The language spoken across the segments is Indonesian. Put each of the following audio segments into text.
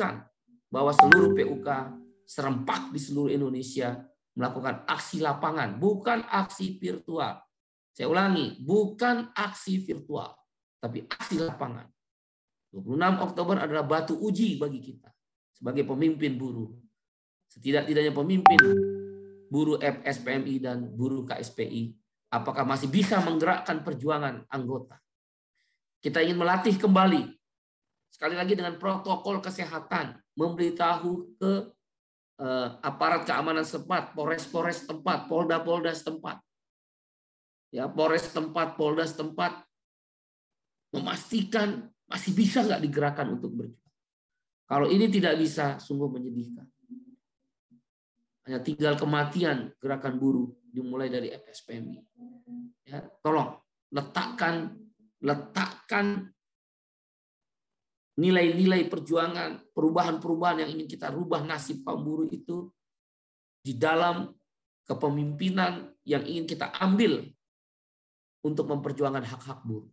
memastikan bahwa seluruh PUK serempak di seluruh Indonesia melakukan aksi lapangan, bukan aksi virtual. Saya ulangi, bukan aksi virtual, tapi aksi lapangan. 26 Oktober adalah batu uji bagi kita sebagai pemimpin buruh. Setidak-tidaknya pemimpin buruh FSPMI dan buruh KSPI, apakah masih bisa menggerakkan perjuangan anggota. Kita ingin melatih kembali, sekali lagi dengan protokol kesehatan, memberitahu ke aparat keamanan setempat, Polres-Polres setempat, Polda-Polda setempat, ya Polres setempat, Polda setempat, memastikan masih bisa nggak digerakkan untuk berjuang. Kalau ini tidak bisa, sungguh menyedihkan. Hanya tinggal kematian gerakan buruh dimulai dari FSPMI. Ya, tolong letakkan nilai-nilai perjuangan, perubahan-perubahan yang ingin kita rubah nasib kaum buruh itu di dalam kepemimpinan yang ingin kita ambil untuk memperjuangkan hak-hak buruh.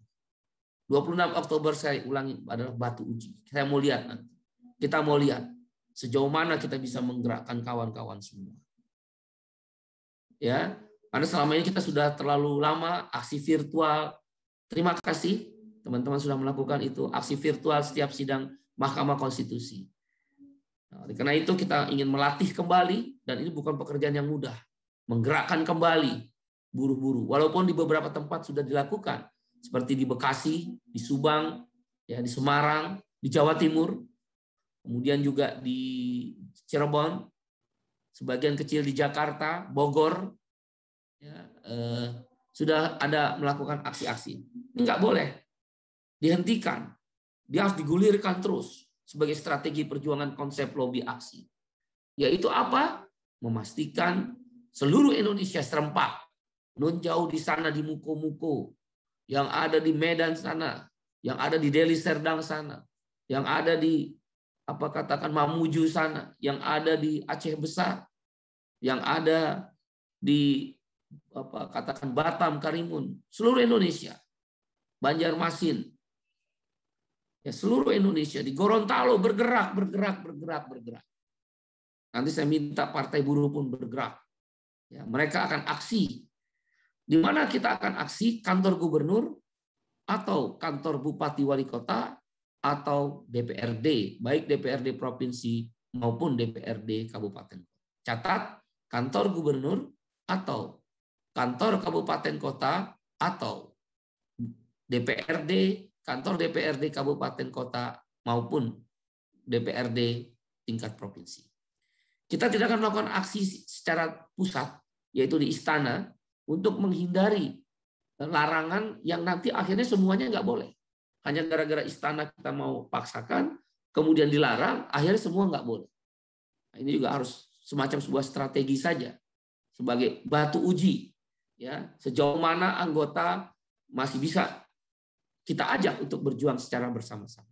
26 Oktober saya ulangi adalah batu uji. Saya mau lihat nanti. Kita mau lihat sejauh mana kita bisa menggerakkan kawan-kawan semua. Ya, karena selama ini kita sudah terlalu lama aksi virtual. Terima kasih teman-teman sudah melakukan itu, aksi virtual setiap sidang Mahkamah Konstitusi. Nah, karena itu kita ingin melatih kembali, dan ini bukan pekerjaan yang mudah, menggerakkan kembali buruh-buruh. Walaupun di beberapa tempat sudah dilakukan, seperti di Bekasi, di Subang, ya di Semarang, di Jawa Timur, kemudian juga di Cirebon, sebagian kecil di Jakarta, Bogor, ya, sudah ada melakukan aksi-aksi. Ini nggak boleh dihentikan. Dia harus digulirkan terus sebagai strategi perjuangan konsep lobby aksi. Yaitu apa? Memastikan seluruh Indonesia serempak. Non jauh di sana di Muko-Muko, yang ada di Medan sana, yang ada di Deli Serdang sana, yang ada di Mamuju sana, yang ada di Aceh Besar, yang ada di Batam, Karimun, seluruh Indonesia, Banjarmasin, ya seluruh Indonesia, di Gorontalo bergerak. Nanti saya minta Partai Buruh pun bergerak. Ya, mereka akan aksi. Di mana kita akan aksi? Kantor gubernur atau kantor bupati wali kota atau DPRD, baik DPRD provinsi maupun DPRD kabupaten. Catat, kantor gubernur atau kantor kabupaten kota atau DPRD, kantor DPRD kabupaten kota maupun DPRD tingkat provinsi. Kita tidak akan melakukan aksi secara pusat, yaitu di istana, untuk menghindari larangan yang nanti akhirnya semuanya nggak boleh. Hanya gara-gara istana kita mau paksakan, kemudian dilarang, akhirnya semua nggak boleh. Nah, ini juga harus semacam sebuah strategi saja, sebagai batu uji. Ya, sejauh mana anggota masih bisa kita ajak untuk berjuang secara bersama-sama.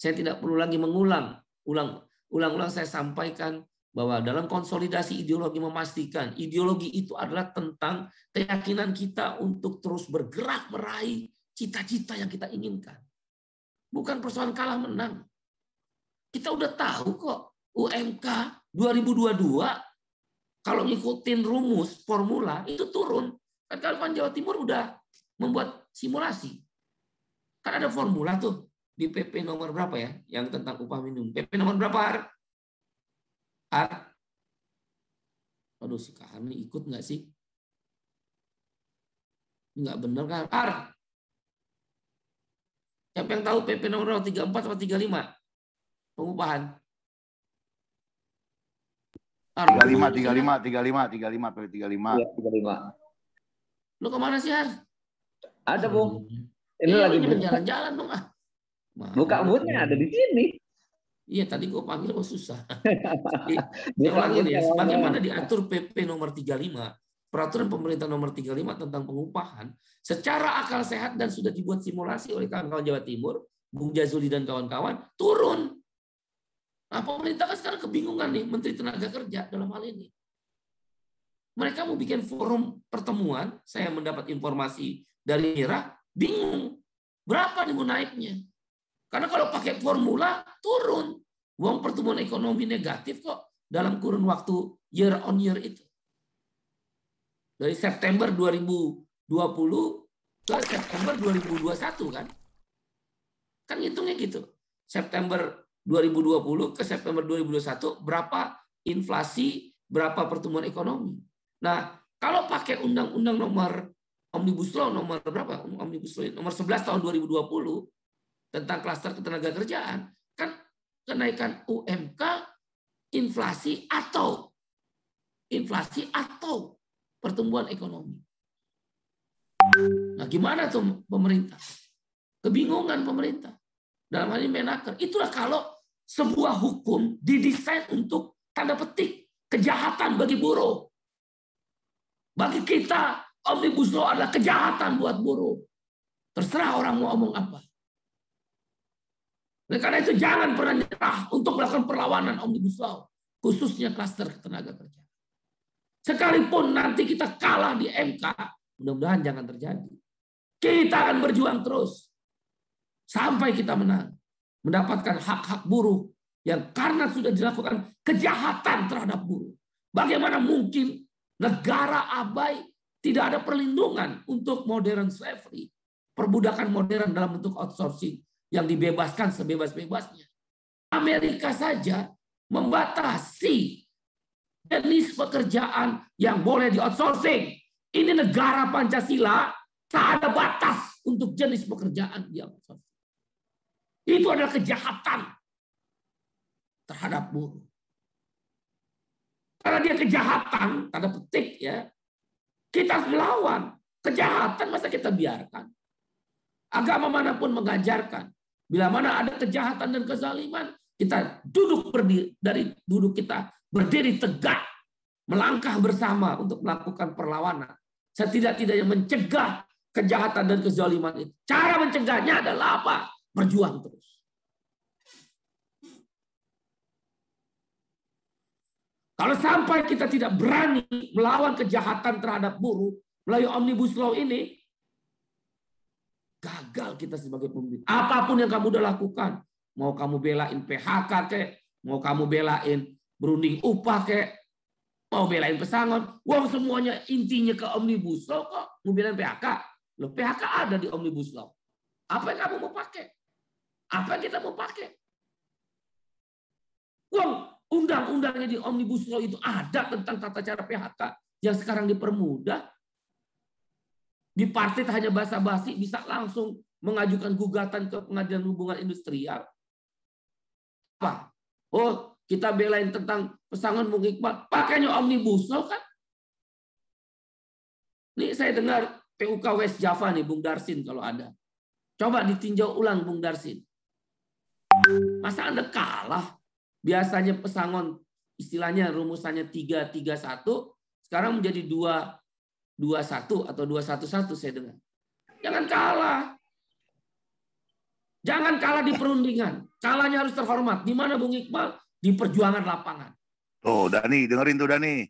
Saya tidak perlu lagi ulang-ulang saya sampaikan bahwa dalam konsolidasi ideologi memastikan ideologi itu adalah tentang keyakinan kita untuk terus bergerak meraih cita-cita yang kita inginkan. Bukan persoalan kalah menang. Kita udah tahu kok UMK 2022 kalau ngikutin rumus formula itu turun. Kan kawan Jawa Timur udah membuat simulasi. Kan ada formula tuh di PP nomor berapa ya yang tentang upah minimum. PP nomor berapa? Aduh, si Kak Hani ikut nggak sih? Nggak bener kan? Siapa yang tahu PP nomor 34 atau 35? Pengupahan. 35. Iya, 35. Lu kemana sih, Har? Ada, Bung. Ini lagi jalan-jalan dong. Buka boothnya ada di sini. Iya, tadi gue panggil susah. Saya ulangi nih, sebagaimana diatur PP nomor 35, peraturan pemerintah nomor 35 tentang pengupahan, secara akal sehat dan sudah dibuat simulasi oleh kawan-kawan Jawa Timur, Bung Jazuli dan kawan-kawan, turun. Nah, pemerintah kan sekarang kebingungan nih, Menteri Tenaga Kerja dalam hal ini. Mereka mau bikin forum pertemuan, saya mendapat informasi dari Mira, bingung. Berapa nih mau naiknya? Karena kalau pakai formula turun. Uang pertumbuhan ekonomi negatif kok dalam kurun waktu year on year itu. Dari September 2020 ke September 2021 kan. Kan hitungnya gitu. September 2020 ke September 2021 berapa inflasi, berapa pertumbuhan ekonomi. Nah, kalau pakai undang-undang nomor Omnibus Law nomor berapa? Omnibus Law nomor 11 tahun 2020 tentang klaster ketenagakerjaan, kan kenaikan UMK inflasi atau pertumbuhan ekonomi. Nah, gimana tuh pemerintah? Kebingungan pemerintah. Dalam hal ini Menaker. Itulah kalau sebuah hukum didesain untuk tanda petik kejahatan bagi buruh. Bagi kita, Omnibus Law adalah kejahatan buat buruh. Terserah orang mau ngomong apa. Oleh karena itu jangan pernah nyerah untuk melakukan perlawanan Omnibus Law, khususnya klaster ketenagakerjaan. Sekalipun nanti kita kalah di MK, mudah-mudahan jangan terjadi. Kita akan berjuang terus sampai kita menang, mendapatkan hak-hak buruh yang karena sudah dilakukan kejahatan terhadap buruh. Bagaimana mungkin negara abai tidak ada perlindungan untuk modern slavery, perbudakan modern dalam bentuk outsourcing yang dibebaskan sebebas-bebasnya. Amerika saja membatasi jenis pekerjaan yang boleh di-outsourcing. Ini negara Pancasila, tak ada batas untuk jenis pekerjaan yang outsourcing. Itu adalah kejahatan terhadap buruh. Karena dia kejahatan, tanda petik ya, kita harus melawan. Kejahatan masa kita biarkan? Agama manapun mengajarkan. Bila mana ada kejahatan dan kezaliman, kita berdiri tegak, melangkah bersama untuk melakukan perlawanan. Setidak-tidaknya mencegah kejahatan dan kezaliman itu. Cara mencegahnya adalah apa? Berjuang terus. Kalau sampai kita tidak berani melawan kejahatan terhadap buruh melalui Omnibus Law ini, gagal kita sebagai pemimpin. Apapun yang kamu udah lakukan, mau kamu belain PHK kek, mau kamu belain berunding upah kek, mau belain pesangon, wong semuanya intinya ke Omnibus Law kok, mau belain PHK. Loh, PHK ada di Omnibus Law. Apa yang kamu mau pakai? Apa yang kita mau pakai? Wong undang-undangnya di Omnibus Law itu ada tentang tata cara PHK yang sekarang dipermudah. Di partai hanya basa-basi bisa langsung mengajukan gugatan ke Pengadilan Hubungan Industrial. Apa? Oh, kita belain tentang pesangon Bung Iqbal. Pakainya Omnibus Law kan? Ini saya dengar PUK West Java nih, Bung Darsin kalau ada. Coba ditinjau ulang Bung Darsin. Masa Anda kalah? Biasanya pesangon istilahnya rumusannya 331, sekarang menjadi 221 atau 211 saya dengar. Jangan kalah. Jangan kalah di perundingan. Kalahnya harus terhormat. Di mana Bung Iqbal? Di perjuangan lapangan. Tuh, Dani, dengerin tuh Dani.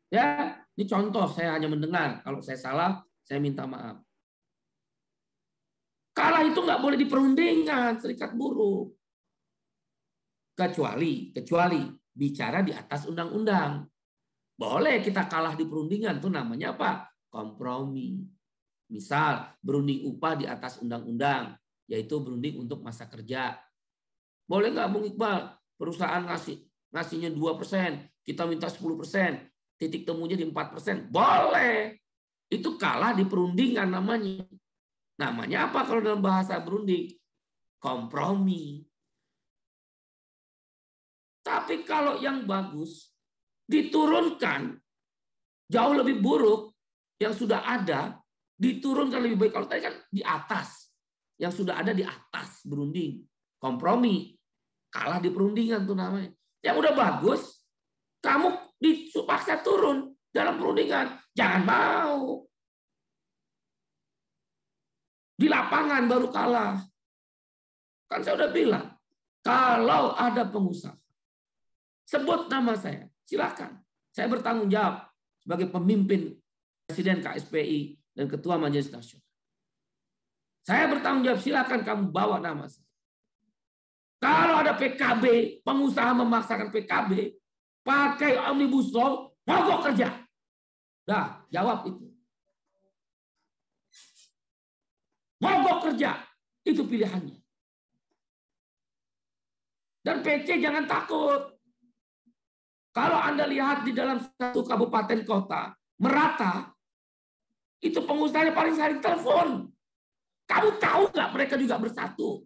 Ya, ini contoh, saya hanya mendengar. Kalau saya salah, saya minta maaf. Kalah itu nggak boleh di perundingan, serikat buruh. Kecuali bicara di atas undang-undang. Boleh kita kalah di perundingan, itu namanya apa? Kompromi. Misal berunding upah di atas undang-undang, yaitu berunding untuk masa kerja. Boleh nggak Bung Iqbal? Perusahaan ngasihnya 2%, kita minta 10%, titik temunya di 4%. Boleh. Itu kalah di perundingan namanya. Namanya apa kalau dalam bahasa berunding? Kompromi. Tapi kalau yang bagus, diturunkan jauh lebih buruk yang sudah ada, diturunkan lebih baik. Kalau tadi kan di atas, yang sudah ada di atas berunding, kompromi, kalah di perundingan tuh namanya. Yang udah bagus, kamu dipaksa turun dalam perundingan, jangan mau. Di lapangan baru kalah. Kan saya udah bilang, kalau ada pengusaha, sebut nama saya. Silakan. Saya bertanggung jawab sebagai pemimpin Presiden KSPI dan Ketua Majelis Nasional. Saya bertanggung jawab, silakan kamu bawa nama saya. Kalau ada PKB, pengusaha memaksakan PKB, pakai Omnibus Law, mogok kerja. Dah, jawab itu. Mogok kerja, itu pilihannya. Dan PC jangan takut. Kalau Anda lihat di dalam satu kabupaten kota, merata, itu pengusahanya paling sering telepon. Kamu tahu nggak mereka juga bersatu?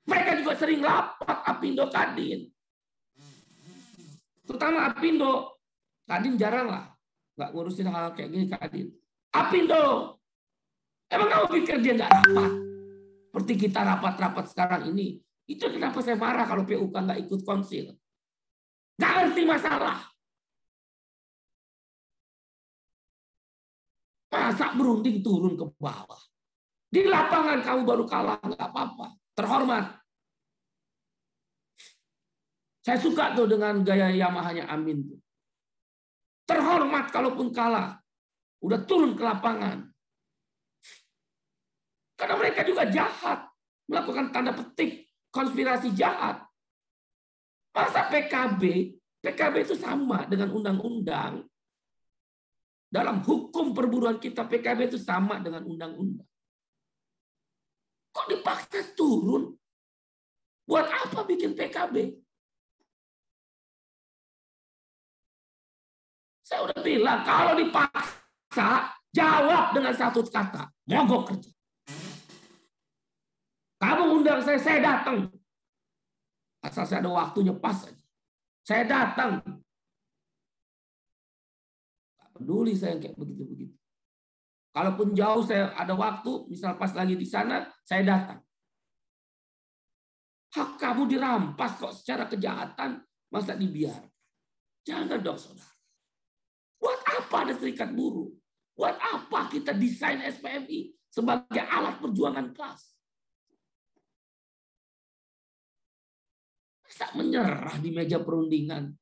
Mereka juga sering rapat Apindo Kadin. Terutama Apindo. Kadin jarang lah. Nggak ngurusin hal kayak gini Kadin. Apindo. Emang kamu pikir dia nggak rapat? Seperti kita rapat-rapat sekarang ini. Itu kenapa saya marah kalau PUK nggak ikut konsil. Nggak ngerti masalah. Masa berunding turun ke bawah. Di lapangan kamu baru kalah, nggak apa-apa. Terhormat. Saya suka tuh dengan gaya Yamaha-nya Amin. Terhormat kalaupun kalah. Udah turun ke lapangan. Karena mereka juga jahat. Melakukan tanda petik konspirasi jahat. Masa PKB itu sama dengan undang-undang. Dalam hukum perburuan kita, PKB itu sama dengan undang-undang. Kok dipaksa turun? Buat apa bikin PKB? Saya udah bilang, kalau dipaksa, jawab dengan satu kata. Mogok kerja. Kamu undang saya datang. Asal saya ada waktunya pas aja. Saya datang. Gak peduli saya kayak begitu-begitu. Kalaupun jauh saya ada waktu, misal pas lagi di sana, saya datang. Hak kamu dirampas kok secara kejahatan, masa dibiarkan? Jangan dong, saudara. Buat apa ada serikat buruh? Buat apa kita desain SPMI sebagai alat perjuangan kelas? Masa menyerah di meja perundingan?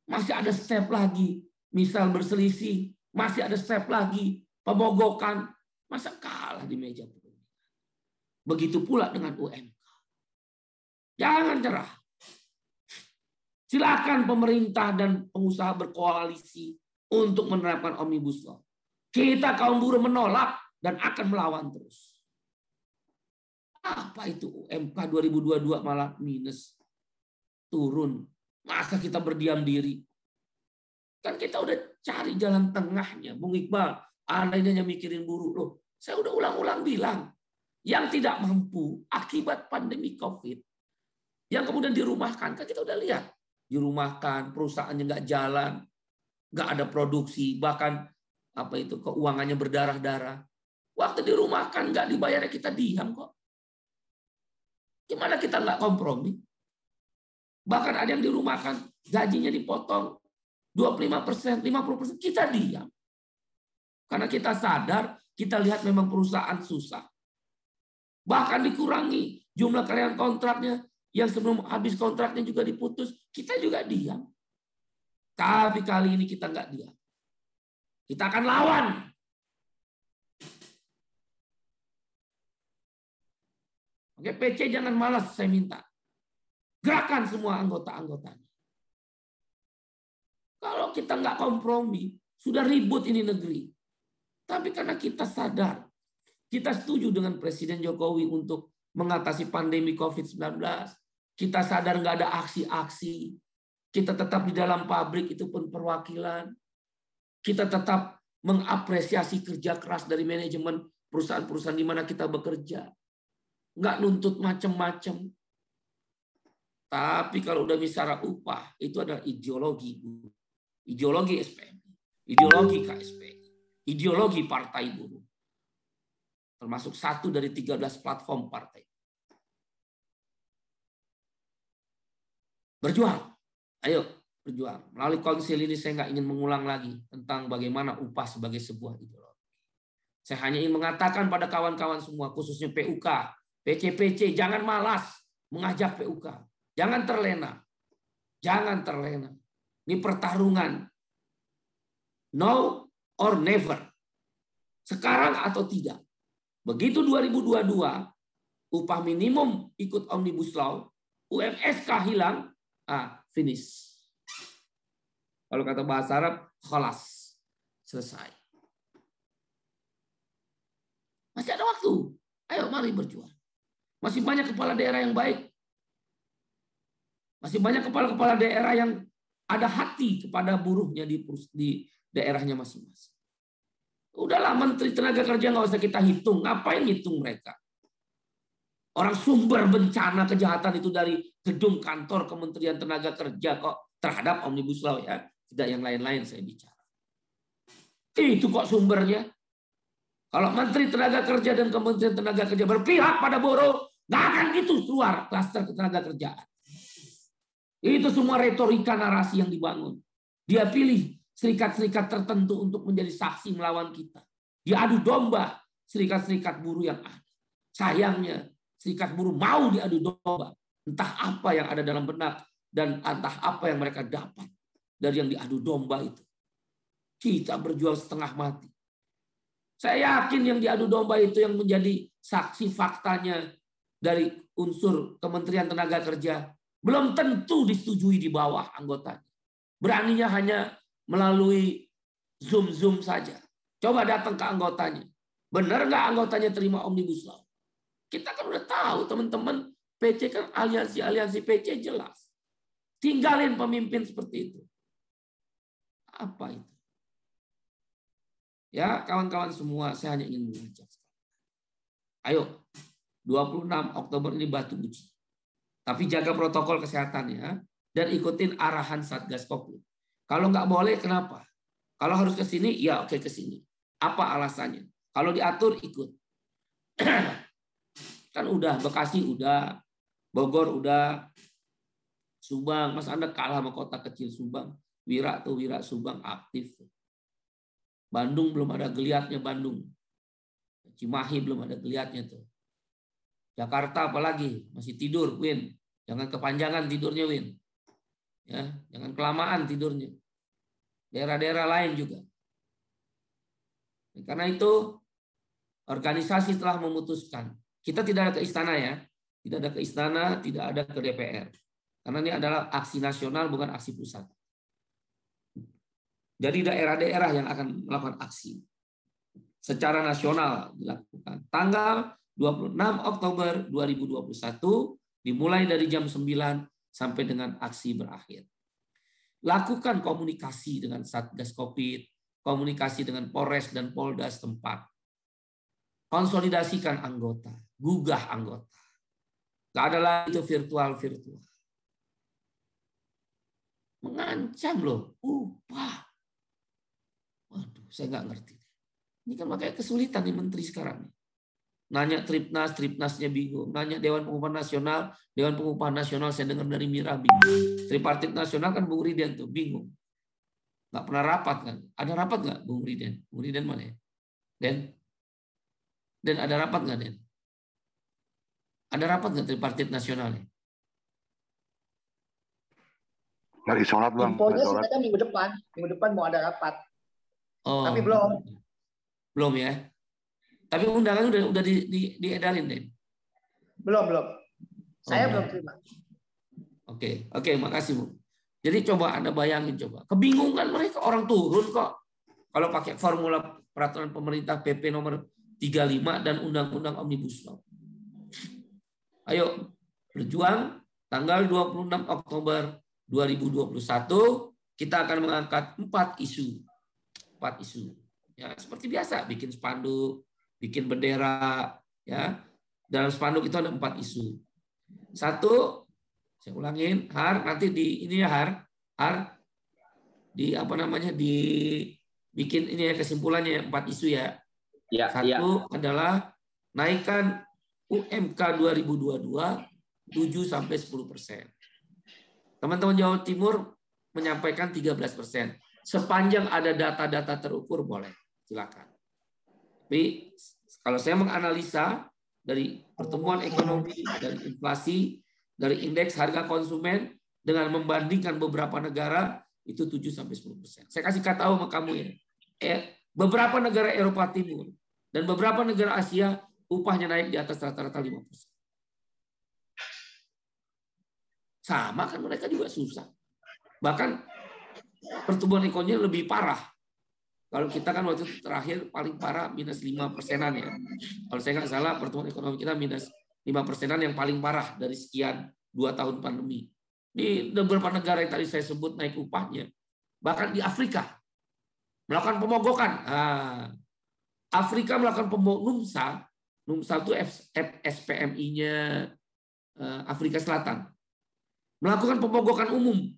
Masih ada step lagi. Misal berselisih, masih ada step lagi. Pemogokan, masa kalah di meja perundingan? Begitu pula dengan UMK. Jangan cerah. Silakan pemerintah dan pengusaha berkoalisi untuk menerapkan Omnibus Law. Kita kaum buruh menolak dan akan melawan terus. Apa itu UMK 2022 malah minus? Turun. Masa kita berdiam diri? Kan kita udah cari jalan tengahnya. Bung Iqbal, Anda ini hanya mikirin buruh. Loh, saya udah ulang-ulang bilang. Yang tidak mampu akibat pandemi COVID. Yang kemudian dirumahkan. Kan kita udah lihat. Dirumahkan, perusahaannya nggak jalan. Nggak ada produksi. Bahkan keuangannya berdarah-darah. Waktu dirumahkan nggak dibayarnya, kita diam kok. Gimana kita nggak kompromi? Bahkan ada yang dirumahkan, gajinya dipotong 25%, 50%, kita diam. Karena kita sadar, kita lihat memang perusahaan susah. Bahkan dikurangi jumlah karyawan kontraknya, yang sebelum habis kontraknya juga diputus, kita juga diam. Tapi kali ini kita nggak diam. Kita akan lawan. Oke, PC jangan malas, saya minta. Gerakan semua anggota-anggotanya. Kalau kita nggak kompromi, sudah ribut ini negeri. Tapi karena kita sadar, kita setuju dengan Presiden Jokowi untuk mengatasi pandemi COVID-19. Kita sadar nggak ada aksi-aksi. Kita tetap di dalam pabrik, itu pun perwakilan. Kita tetap mengapresiasi kerja keras dari manajemen perusahaan-perusahaan di mana kita bekerja. Nggak nuntut macam-macam. Tapi kalau udah bicara upah, itu adalah ideologi. Ideologi SPM, ideologi KSP, ideologi partai buruh. Termasuk satu dari 13 platform partai. Berjuang. Ayo berjuang. Melalui konsil ini saya nggak ingin mengulang lagi tentang bagaimana upah sebagai sebuah ideologi. Saya hanya ingin mengatakan pada kawan-kawan semua, khususnya PUK, PC, jangan malas mengajak PUK. Jangan terlena. Jangan terlena. Ini pertarungan. No or never. Sekarang atau tidak. Begitu 2022, upah minimum ikut Omnibus Law, UMSK hilang, finish. Kalau kata bahasa Arab, khalas, selesai. Masih ada waktu. Ayo mari berjuang. Masih banyak kepala daerah yang baik. Masih banyak kepala-kepala daerah yang ada hati kepada buruhnya di daerahnya masing-masing. Udahlah, Menteri Tenaga Kerja nggak usah kita hitung. Ngapain hitung mereka? Orang sumber bencana kejahatan itu dari gedung kantor Kementerian Tenaga Kerja kok terhadap Omnibus Law ya. Tidak yang lain-lain saya bicara. Itu kok sumbernya. Kalau Menteri Tenaga Kerja dan Kementerian Tenaga Kerja berpihak pada buruh, nggak akan gitu keluar klaster ketenaga kerjaan. Itu semua retorika narasi yang dibangun. Dia pilih serikat-serikat tertentu untuk menjadi saksi melawan kita. Diadu domba serikat-serikat buruh yang ada. Sayangnya serikat buruh mau diadu domba. Entah apa yang ada dalam benak dan entah apa yang mereka dapat dari yang diadu domba itu. Kita berjuang setengah mati. Saya yakin yang diadu domba itu yang menjadi saksi faktanya dari unsur Kementerian Tenaga Kerja belum tentu disetujui di bawah anggotanya. Beraninya hanya melalui Zoom saja. Coba datang ke anggotanya. Benar nggak anggotanya terima Omnibus Law? Kita kan udah tahu teman-teman PC kan aliansi PC jelas. Tinggalin pemimpin seperti itu. Apa itu? Ya kawan-kawan semua, saya hanya ingin mengajak. Ayo, 26 Oktober ini batu uji. Tapi jaga protokol kesehatannya dan ikutin arahan Satgas Covid. Kalau nggak boleh, kenapa? Kalau harus ke sini, ya oke ke sini. Apa alasannya? Kalau diatur, ikut. Kan udah, Bekasi udah, Bogor udah, Subang. Mas Anda kalah sama kota kecil Subang. Wira Subang aktif. Bandung belum ada geliatnya Bandung. Cimahi belum ada geliatnya tuh. Jakarta apalagi masih tidur, Win. Jangan kepanjangan tidurnya, Win. Ya, jangan kelamaan tidurnya. Daerah-daerah lain juga. Karena itu organisasi telah memutuskan. Kita tidak ada ke istana ya. Tidak ada ke istana, tidak ada ke DPR. Karena ini adalah aksi nasional bukan aksi pusat. Jadi daerah-daerah yang akan melakukan aksi secara nasional dilakukan. Tanggal 26 Oktober 2021 dimulai dari jam 9 sampai dengan aksi berakhir. Lakukan komunikasi dengan Satgas Covid, komunikasi dengan Polres dan Polda setempat. Konsolidasikan anggota, gugah anggota. Gak ada lagi itu virtual. Mengancam loh, upah. Waduh, saya nggak ngerti. Ini kan makanya kesulitan nih menteri sekarang. Nanya Tripnasnya bingung. Nanya Dewan Pengupahan Nasional saya dengar dari Mira bingung. Tripartit Nasional kan Bung Riden tuh bingung. Nggak pernah rapat kan. Ada rapat nggak Bung Riden? Bung Riden mana ya? Den ada rapat nggak Den? Ada rapat nggak Tripartit Nasional ya? Lagi sholat bang. Infonya sebenarnya minggu depan mau ada rapat. Oh, tapi belum ya. Tapi undangan udah diedarin Den. Belum. Saya belum terima. Oke, makasih Bu. Jadi coba Anda bayangin coba. Kebingungan mereka, orang turun kok. Kalau pakai formula peraturan pemerintah PP nomor 35 dan Undang-Undang Omnibus Law. Ayo berjuang tanggal 26 Oktober 2021 kita akan mengangkat 4 isu. Ya, seperti biasa bikin spanduk, bikin bendera ya. Dalam spanduk itu ada 4 isu. 1, saya ulangin, nanti di ini ya di apa namanya dibikin ini ya kesimpulannya 4 isu ya. 1 adalah naikkan UMK 2022 7-10%. Teman-teman Jawa Timur menyampaikan 13%. Sepanjang ada data-data terukur boleh, silakan. Tapi kalau saya menganalisa dari pertumbuhan ekonomi, dari inflasi, dari indeks harga konsumen dengan membandingkan beberapa negara itu 7-10%. Saya kasih tahu sama kamu ya. Beberapa negara Eropa Timur dan beberapa negara Asia upahnya naik di atas rata-rata 5%. Sama kan mereka juga susah. Bahkan pertumbuhan ekonominya lebih parah. Kalau kita kan waktu terakhir paling parah minus 5%-an ya. Kalau saya nggak salah pertumbuhan ekonomi kita minus 5%-an yang paling parah dari sekian 2 tahun pandemi. Di beberapa negara yang tadi saya sebut naik upahnya. Bahkan di Afrika melakukan pemogokan. Afrika melakukan NUMSA. NUMSA itu SPMI-nya Afrika Selatan. Melakukan pemogokan umum.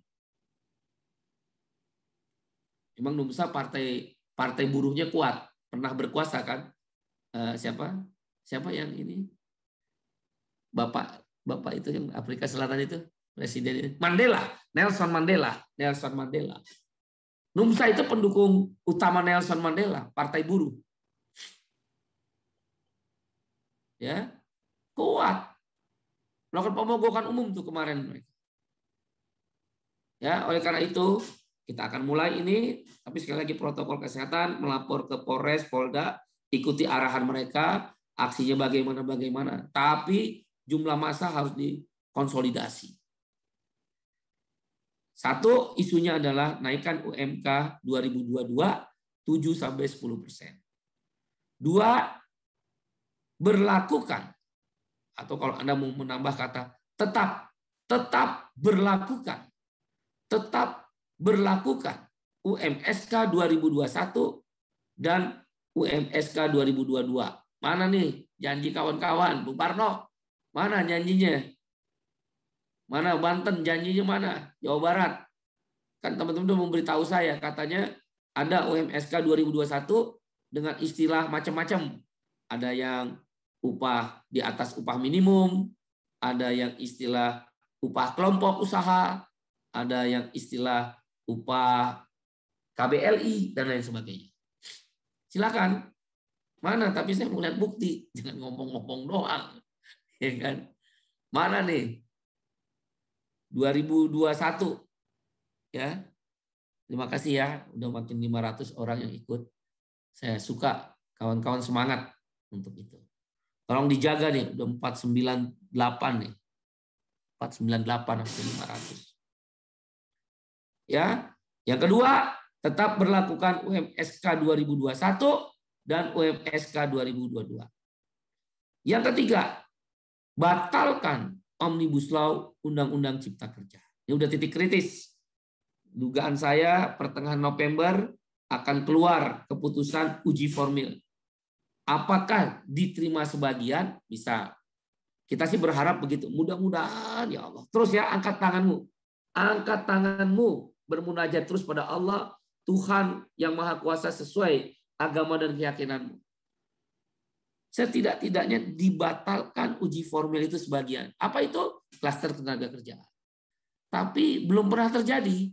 Memang NUMSA partai buruhnya kuat, pernah berkuasa kan? Siapa yang ini? Bapak itu yang Afrika Selatan itu, presiden Nelson Mandela. NUMSA itu pendukung utama Nelson Mandela, partai buruh. Ya, kuat. Melakukan pemogokan umum tuh kemarin mereka. Ya, oleh karena itu kita akan mulai ini, tapi sekali lagi protokol kesehatan, melapor ke Polres, Polda, ikuti arahan mereka, aksinya bagaimana. Tapi jumlah massa harus dikonsolidasi. Satu, isunya adalah naikkan UMK 2022 7-10%. Dua, berlakukan, atau kalau Anda mau menambah kata tetap berlakukan UMSK 2021 dan UMSK 2022. Mana nih janji kawan-kawan? Bung Parno, mana janjinya? Mana Banten janjinya mana? Jawa Barat. Kan teman-teman udah memberitahu saya, katanya ada UMSK 2021 dengan istilah macam-macam. Ada yang upah di atas upah minimum, ada yang istilah upah kelompok usaha, ada yang istilah upah KBLI dan lain sebagainya. Silakan. Mana? Tapi saya mau lihat bukti, jangan ngomong-ngomong doang. Ya kan? Mana nih? 2021. Ya. Terima kasih ya, udah makin 500 orang yang ikut. Saya suka kawan-kawan semangat untuk itu. Tolong dijaga nih, udah 498 nih. 498 sampai 500. Ya, yang kedua, tetap berlakukan UMSK 2021 dan UMSK 2022. Yang ketiga, batalkan Omnibus Law Undang-Undang Cipta Kerja. Ini udah titik kritis. Dugaan saya pertengahan November akan keluar keputusan uji formil. Apakah diterima sebagian? Bisa. Kita sih berharap begitu. Mudah-mudahan ya Allah. Terus ya, angkat tanganmu. Angkat tanganmu. Bermunajat terus pada Allah, Tuhan yang Maha Kuasa sesuai agama dan keyakinanmu. Setidak-tidaknya dibatalkan uji formil itu sebagian. Apa itu? Klaster tenaga kerjaan. Tapi belum pernah terjadi.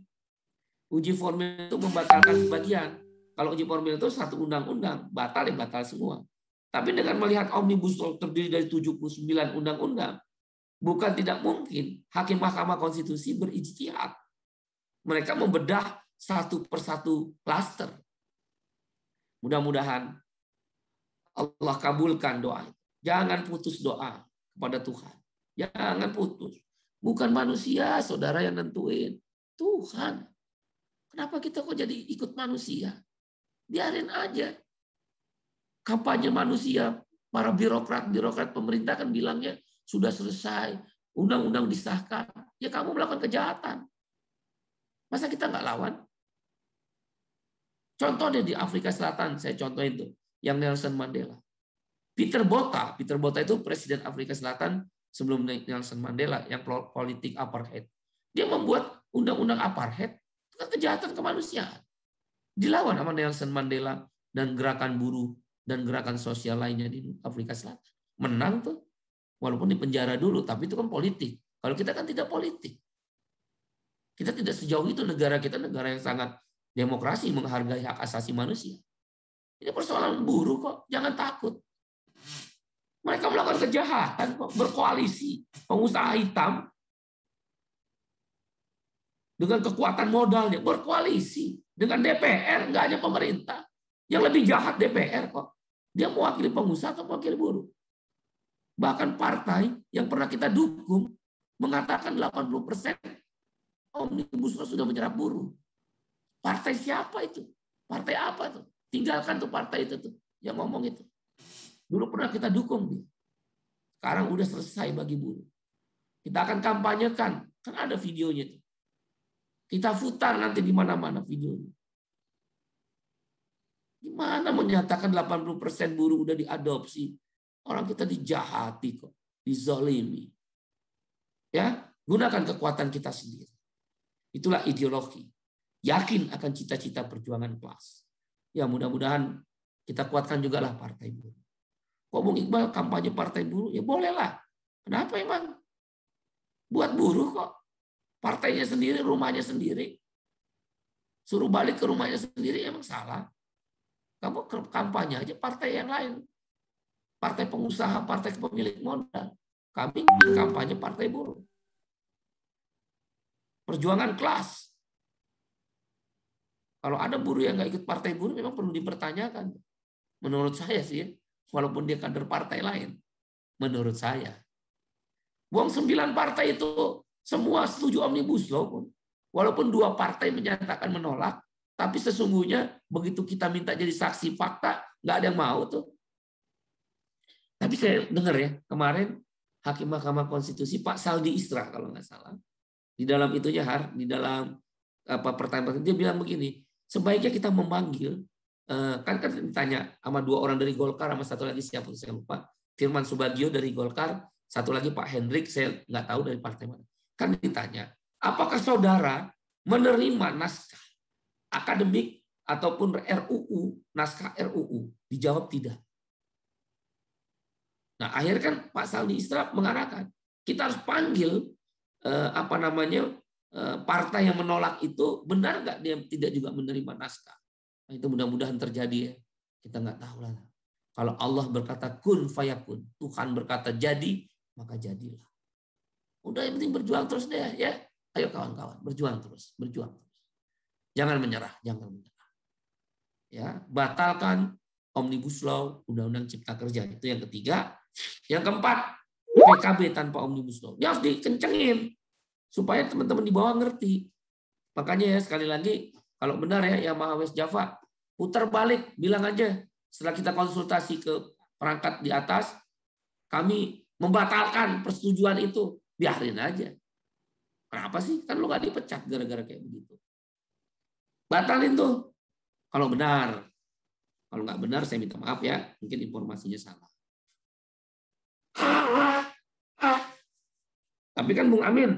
Uji formil itu membatalkan sebagian. Kalau uji formil itu satu undang-undang, batal semua. Tapi dengan melihat Omnibus Law terdiri dari 79 undang-undang, bukan tidak mungkin Hakim Mahkamah Konstitusi berijtihad. Mereka membedah satu persatu klaster. Mudah-mudahan Allah kabulkan doa. Jangan putus doa kepada Tuhan. Jangan putus. Bukan manusia, saudara, yang nentuin. Tuhan. Kenapa kita kok jadi ikut manusia? Biarin aja. Kampanye manusia. Para birokrat pemerintah kan bilangnya sudah selesai. Undang-undang disahkan. Ya kamu melakukan kejahatan. Masa kita nggak lawan? Contohnya di Afrika Selatan, saya contohin tuh, yang Nelson Mandela. Peter Botha itu presiden Afrika Selatan sebelum Nelson Mandela, yang politik apartheid. Dia membuat undang-undang apartheid, itu kan kejahatan kemanusiaan. Dilawan sama Nelson Mandela dan gerakan buruh dan gerakan sosial lainnya di Afrika Selatan. Menang tuh, walaupun di penjara dulu, tapi itu kan politik. Kalau kita kan tidak politik. Kita tidak sejauh itu, negara kita negara yang sangat demokrasi, menghargai hak asasi manusia. Ini persoalan buruh kok, jangan takut. Mereka melakukan kejahatan kok, berkoalisi, pengusaha hitam dengan kekuatan modalnya, berkoalisi dengan DPR, nggak hanya pemerintah. Yang lebih jahat DPR kok. Dia mewakili pengusaha atau mewakili buruh? Bahkan partai yang pernah kita dukung mengatakan 80% Omnibus Law sudah menyerap buruh. Partai siapa itu? Partai apa tuh? Tinggalkan tuh partai itu tuh yang ngomong itu. Dulu pernah kita dukung dia. Sekarang udah selesai bagi buruh. Kita akan kampanyekan. Kan ada videonya tuh. Kita putar nanti di mana-mana videonya. Gimana menyatakan 80% buruh udah diadopsi? Orang kita dijahati kok, dizalimi. Ya, gunakan kekuatan kita sendiri. Itulah ideologi. Yakin akan cita-cita perjuangan kelas. Ya mudah-mudahan kita kuatkan juga lah partai buruh. Kok Bung Iqbal kampanye partai buruh? Ya bolehlah. Kenapa emang? Buat buruh kok. Partainya sendiri, rumahnya sendiri. Suruh balik ke rumahnya sendiri emang salah. Kamu kampanye aja partai yang lain. Partai pengusaha, partai pemilik modal. Kami kampanye partai buruh. Perjuangan kelas. Kalau ada buruh yang nggak ikut partai buruh memang perlu dipertanyakan. Menurut saya sih, walaupun dia kader partai lain. Menurut saya. Buang 9 partai itu semua setuju Omnibus Law pun. Walaupun 2 partai menyatakan menolak, tapi sesungguhnya begitu kita minta jadi saksi fakta, nggak ada yang mau tuh. Tapi saya dengar ya, kemarin Hakim Mahkamah Konstitusi Pak Saldi Isra kalau nggak salah, di dalam itunya di dalam pertanyaan dia bilang begini, sebaiknya kita memanggil, kan ditanya sama 2 orang dari Golkar, sama satu lagi siapa saya lupa, Firman Subagio dari Golkar, satu lagi Pak Hendrik, saya nggak tahu dari partai mana. Kan ditanya, apakah saudara menerima naskah akademik ataupun RUU, naskah RUU? Dijawab tidak. Nah, akhirnya kan Pak Saldi Isra mengarahkan, kita harus panggil partai yang menolak itu, benar nggak dia tidak juga menerima naskah. Nah, itu mudah-mudahan terjadi ya. Kita nggak tahu lah. Kalau Allah berkata kun fayakun, Tuhan berkata jadi, maka jadilah. Udah yang penting berjuang terus deh ya. Ayo kawan-kawan, berjuang terus. Jangan menyerah, jangan menyerah. Ya, batalkan Omnibus Law, Undang-Undang Cipta Kerja. Itu yang ketiga. Yang keempat, PKB tanpa Omnibus Law. Dia harus dikencengin supaya teman-teman di bawah ngerti. Makanya ya sekali lagi, kalau benar ya yang Maha West Java, putar balik, bilang aja setelah kita konsultasi ke perangkat di atas, kami membatalkan persetujuan itu. Biarin aja. Kenapa sih? Kan lu gak dipecat gara-gara kayak begitu. Batalin tuh. Kalau benar. Kalau nggak benar, saya minta maaf ya. Mungkin informasinya salah. Tapi kan Bung Amin,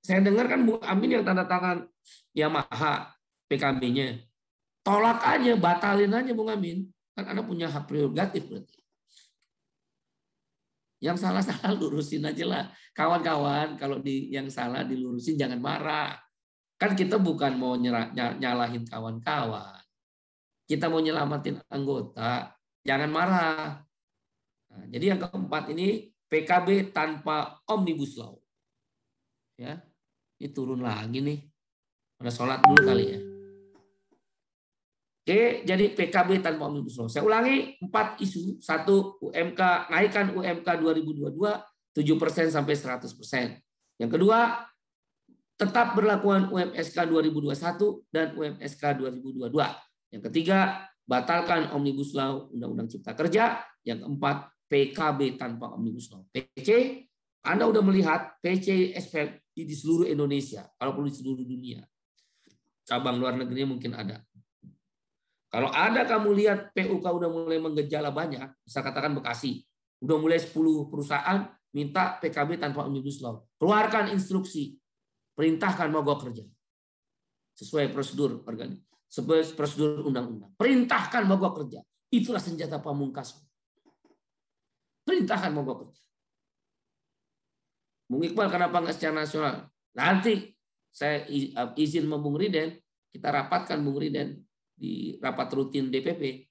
saya dengar kan Bung Amin yang tanda tangan Yamaha PKB-nya. Tolak aja, batalin aja Bung Amin. Kan Anda punya hak prerogatif berarti. Yang salah-salah lurusin aja lah. Kawan-kawan, kalau yang salah dilurusin jangan marah. Kan kita bukan mau nyalahin kawan-kawan. Kita mau nyelamatin anggota, jangan marah. Nah, jadi yang keempat ini PKB tanpa Omnibus Law. Ya, ini turun lagi nih. Pada sholat dulu kali ya. Oke, jadi PKB tanpa Omnibus Law. Saya ulangi 4 isu. 1, UMK, naikkan UMK 2022 7% sampai 100%. Yang kedua, tetap berlakuan UMSK 2021 dan UMSK 2022. Yang ketiga, batalkan Omnibus Law, Undang-Undang Cipta Kerja. Yang keempat, PKB tanpa Omnibus Law. PC, Anda udah melihat PC SPLI di seluruh Indonesia, kalau perlu di seluruh dunia. Cabang luar negerinya mungkin ada. Kalau ada kamu lihat PUK udah mulai menggejala banyak, bisa katakan Bekasi, udah mulai 10 perusahaan minta PKB tanpa Omnibus Law. Keluarkan instruksi, perintahkan mogok kerja. Sesuai prosedur prosedur undang-undang. Perintahkan mogok kerja. Itulah senjata pamungkas. Perintahkan mogok kerja. Bung Iqbal kenapa nggak secara nasional? Nanti saya izin sama Bung Riden, kita rapatkan Bung Riden di rapat rutin DPP.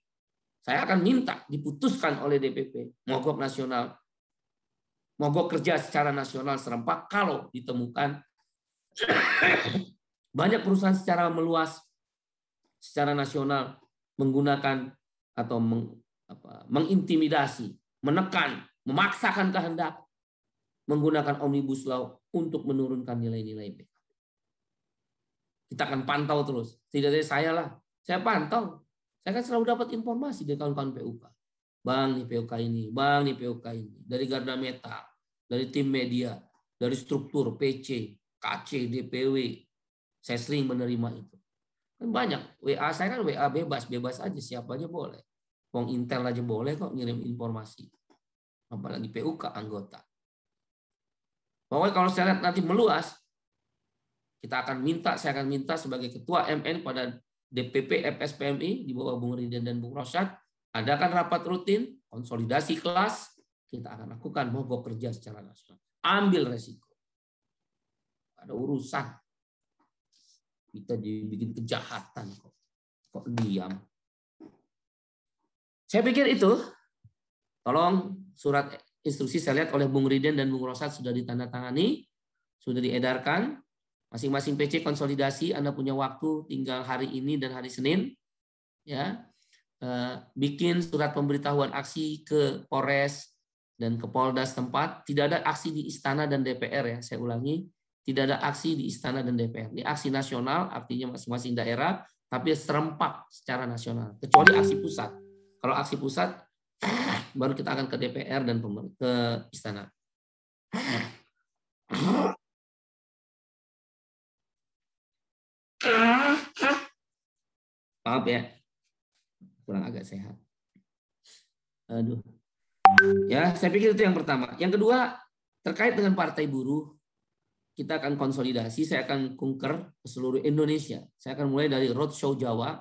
Saya akan minta diputuskan oleh DPP mogok nasional, mogok kerja secara nasional serempak kalau ditemukan banyak perusahaan secara meluas, secara nasional menggunakan atau mengintimidasi menekan, memaksakan kehendak, menggunakan Omnibus Law untuk menurunkan nilai-nilai PKB. Kita akan pantau terus. Tidak dari saya lah. Saya pantau. Saya kan selalu dapat informasi dari kawan-kawan PUK. Bang, nih PUK ini. Bang, nih PUK ini. Dari Garda Meta, dari tim media, dari struktur PC, KC, DPW. Saya sering menerima itu. Kan banyak. WA saya kan WA bebas aja. Siapa aja boleh. Wong Intel aja boleh kok ngirim informasi. Apalagi PUK anggota. Pokoknya kalau saya lihat nanti meluas, saya akan minta sebagai ketua MN pada DPP FSPMI di bawah Bung Riden dan Bung Rosyad, adakan rapat rutin, konsolidasi kelas, kita akan lakukan mogok kerja secara nasional. Ambil resiko. Ada urusan. Kita dibikin kejahatan kok. Kok diam. Saya pikir itu, tolong surat instruksi saya lihat oleh Bung Riden dan Bung Rosyad sudah ditandatangani, sudah diedarkan. Masing-masing PC konsolidasi, Anda punya waktu tinggal hari ini dan hari Senin, ya, bikin surat pemberitahuan aksi ke Polres dan ke Polda setempat. Tidak ada aksi di Istana dan DPR ya, saya ulangi, tidak ada aksi di Istana dan DPR. Ini aksi nasional, artinya masing-masing daerah, tapi serempak secara nasional, kecuali aksi pusat. Kalau aksi pusat, baru kita akan ke DPR dan ke Istana. Maaf ya, kurang agak sehat. Aduh. Ya, saya pikir itu yang pertama. Yang kedua, terkait dengan Partai Buruh, kita akan konsolidasi, saya akan kunker ke seluruh Indonesia. Saya akan mulai dari roadshow Jawa.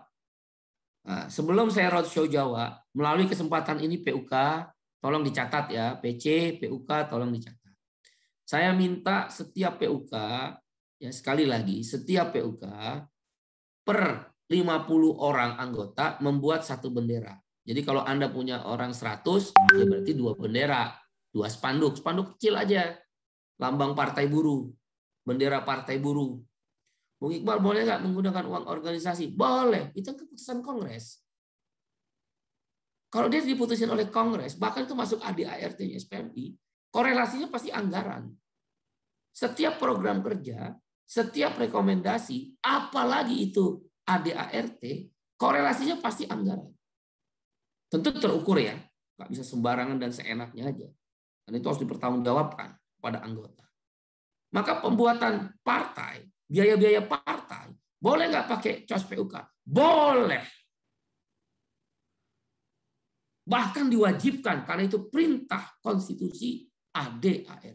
Nah, sebelum saya roadshow Jawa, melalui kesempatan ini PUK, tolong dicatat ya, PC, PUK, tolong dicatat. Saya minta setiap PUK, ya sekali lagi, setiap PUK per 50 orang anggota membuat satu bendera. Jadi kalau Anda punya orang 100, ya berarti 2 bendera, 2 spanduk. Spanduk kecil aja. Lambang Partai Buruh, bendera Partai Buruh. Bung Iqbal boleh nggak menggunakan uang organisasi? Boleh. Itu keputusan Kongres. Kalau dia diputusin oleh Kongres, bahkan itu masuk ADART-nya SPMI, korelasinya pasti anggaran. Setiap program kerja, setiap rekomendasi, apalagi itu ADART, korelasinya pasti anggaran. Tentu terukur ya, nggak bisa sembarangan dan seenaknya aja. Dan itu harus dipertanggungjawabkan pada anggota. Maka pembuatan partai, biaya-biaya partai, boleh nggak pakai COS PUK? Boleh. Bahkan diwajibkan, karena itu perintah konstitusi ADART.